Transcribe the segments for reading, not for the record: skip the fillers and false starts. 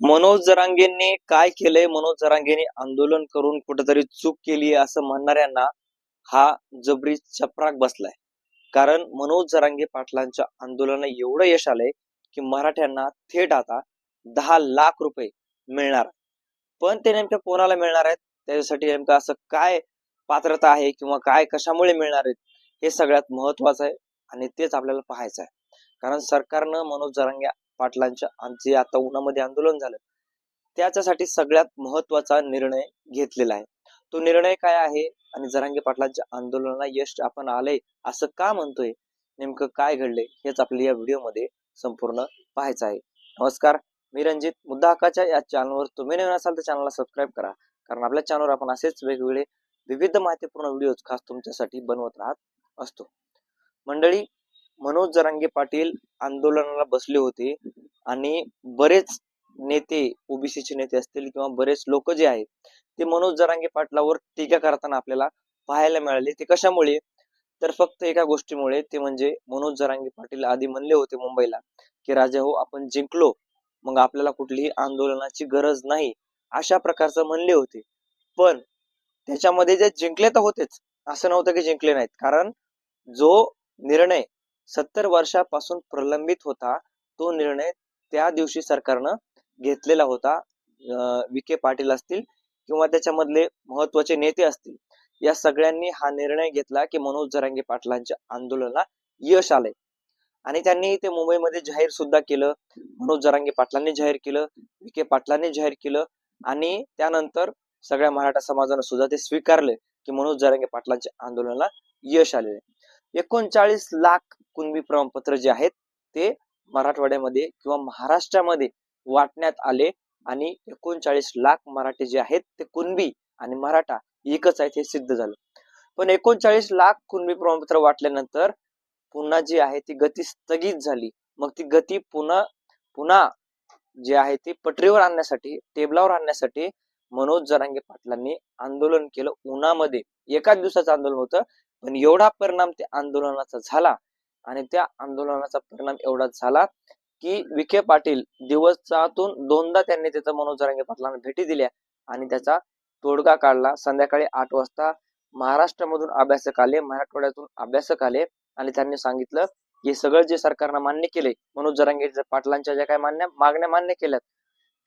मनोज जरांगेंनी काय केलंय? मनोज जरांगेंनी आंदोलन करून कुठेतरी चूक केली असं म्हणणाऱ्यांना हा जबरी चपराक बसलाय. कारण मनोज जरांगे पाटलांच्या आंदोलनाला एवढं यश आलंय की मराठ्यांना थेट आता 10 लाख रुपये मिळणार. पण ते नेमकं कोणाला मिळणार आहेत, त्याच्यासाठी नेमकं असं काय पात्रता आहे किंवा काय कशामुळे मिळणार आहेत, हे सगळ्यात महत्वाचं आहे आणि तेच आपल्याला पाहायचं आहे. कारण सरकारनं मनोज जरांगे पाटलांच्या जे आता उन्हामध्ये आंदोलन झालं त्याच्यासाठी सगळ्यात महत्वाचा निर्णय घेतलेला आहे. तो निर्णय काय आहे आणि जरांगे पाटलांच्या आंदोलनाला यश आपण आलंय असं का म्हणतोय, नेमकं काय घडलंय, हेच आपल्या या व्हिडिओमध्ये संपूर्ण पाहायचं आहे. नमस्कार, मी रणजित. मुद्दा हक्काच्या या चॅनलवर तुम्ही नवीन असाल तर चॅनलला सबस्क्राईब करा, कारण आपल्या चॅनलवर आपण असेच वेगवेगळे विविध माहितीपूर्ण व्हिडिओज खास तुमच्यासाठी बनवत राहत असतो. मंडळी, मनोज जरांगे पाटील आंदोलनाला बसले होते आणि बरेच नेते, ओबीसीचे नेते असतील किंवा बरेच लोक जे आहेत ते मनोज जरांगे पाटलावर टीका करताना आपल्याला पाहायला मिळाले. ते कशामुळे? तर फक्त एका गोष्टीमुळे, ते म्हणजे मनोज जरांगे पाटील आधी म्हणले होते मुंबईला की राजा हो, आपण जिंकलो, मग आपल्याला कुठलीही आंदोलनाची गरज नाही, अशा प्रकारचं म्हणले होते. पण त्याच्यामध्ये जे जिंकले तर होतेच, असं नव्हतं की जिंकले नाहीत. कारण जो निर्णय 70 वर्षापासून प्रलंबित होता, तो निर्णय त्या दिवशी सरकारनं घेतलेला होता. विखे पाटील असतील किंवा त्याच्यामधले महत्वाचे नेते असतील, या सगळ्यांनी हा निर्णय घेतला की मनोज जरांगे पाटलांच्या आंदोलनाला यश आलंय. आणि त्यांनी ते मुंबईमध्ये जाहीर सुद्धा केलं. मनोज जरांगे पाटलांनी जाहीर केलं, विखे पाटलांनी जाहीर केलं आणि त्यानंतर सगळ्या मराठा समाजानं सुद्धा ते स्वीकारले की मनोज जरांगे पाटलांच्या आंदोलनाला यश आलेले. 39 लाख कुणबी प्रमाणपत्र जे आहेत ते मराठवाड्यामध्ये किंवा महाराष्ट्रामध्ये वाटण्यात आले आणि 39 लाख मराठे जे आहेत ते कुणबी आणि मराठा एकच आहेत हे सिद्ध झालं. पण 39 लाख कुणबी प्रमाणपत्र वाटल्यानंतर पुन्हा जी आहे ती गती स्थगित झाली. मग ती गती पुन्हा जे आहे ते पटरीवर आणण्यासाठी, टेबलावर आणण्यासाठी मनोज जरांगे पाटलांनी आंदोलन केलं उन्हामध्ये. एकाच दिवसाचं आंदोलन होतं, पण एवढा परिणाम त्या आंदोलनाचा झाला आणि त्या आंदोलनाचा परिणाम एवढा झाला की विखे पाटील दिवसातून 2दा त्यांनी तिथं मनोज जरांगे पाटलांना भेटी दिल्या आणि त्याचा तोडगा काढला. संध्याकाळी 8 वाजता महाराष्ट्रामधून अभ्यासक आले, मराठवाड्यातून अभ्यासक आले आणि त्यांनी सांगितलं हे सगळं जे सरकारनं मान्य केले, मनोज जरांगे पाटलांच्या ज्या काही मागण्या मान्य केल्यात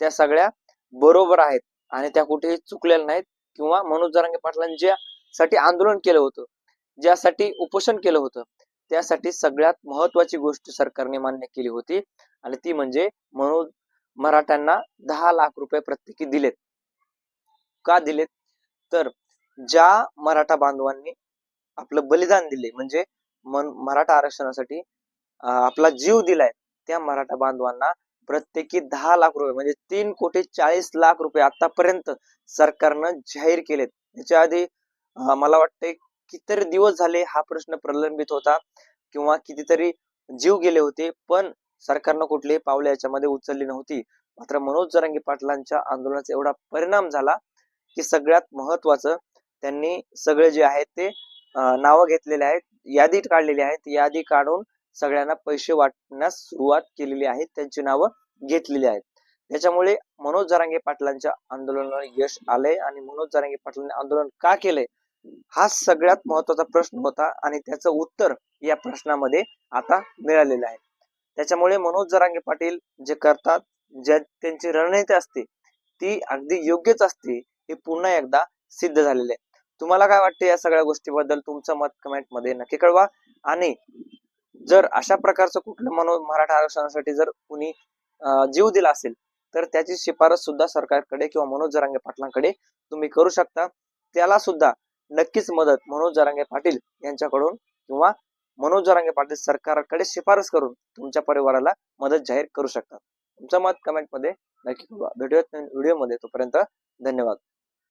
त्या सगळ्या बरोबर आहेत आणि त्या कुठेही चुकलेल्या नाहीत. किंवा मनोज जरांगे पाटलांनी ज्यासाठी आंदोलन केलं होतं, ज्यासाठी उपोषण केलं होतं, त्यासाठी सगळ्यात महत्वाची गोष्ट सरकारने मान्य केली होती आणि ती म्हणजे मराठ्यांना 10 लाख रुपये प्रत्येकी दिलेत. का दिलेत? तर ज्या मराठा बांधवांनी आपलं बलिदान दिले, म्हणजे मराठा आरक्षणासाठी आपला जीव दिलाय, त्या मराठा बांधवांना प्रत्येकी 10 लाख रुपये म्हणजे 3,40,00,00,000 आतापर्यंत सरकारनं जाहीर केलेत. त्याच्या आधी मला वाटतंय कितीतरी दिवस झाले हा प्रश्न प्रलंबित होता किंवा कितीतरी जीव गेले होते, पण सरकारनं कुठलीही पावले याच्यामध्ये उचलली नव्हती. मात्र मनोज जरांगे पाटलांच्या आंदोलनाचा एवढा परिणाम झाला की सगळ्यात महत्वाचं, त्यांनी सगळे जे आहेत ते नावं घेतलेले आहेत, यादी काढलेली आहेत, यादी काढून सगळ्यांना पैसे वाटण्यास सुरुवात केलेली आहे, त्यांची नावं घेतलेली आहेत. त्याच्यामुळे मनोज जरांगे पाटलांच्या आंदोलनाला यश आलंय. आणि मनोज जरांगे पाटलांनी आंदोलन का केलंय, हा सगळ्यात महत्वाचा प्रश्न होता आणि त्याचं उत्तर या प्रश्नामध्ये आता मिळालेलं आहे. त्याच्यामुळे मनोज जरांगे पाटील जे करतात, ज्या त्यांची रणनीती असते ती अगदी योग्यच असते, हे पुन्हा एकदा सिद्ध झालेले आहे. तुम्हाला काय वाटते या सगळ्या गोष्टीबद्दल? तुमचं मत कमेंट मध्ये नक्की कळवा. आणि जर अशा प्रकारचं कुठलं मराठा आरक्षणासाठी जर कुणी जीव दिला असेल तर त्याची शिफारस सुद्धा सरकारकडे किंवा मनोज जरांगे पाटलांकडे तुम्ही करू शकता. त्याला सुद्धा नक्कीच मदत मनोज जरांगे पाटील यांच्याकडून किंवा मनोज जरांगे पाटील सरकारकडे शिफारस करून तुमच्या परिवाराला मदत जाहीर करू शकतात. तुमचं मत कमेंट मध्ये नक्की कळवा. भेटूयात व्हिडिओ मध्ये, तोपर्यंत धन्यवाद.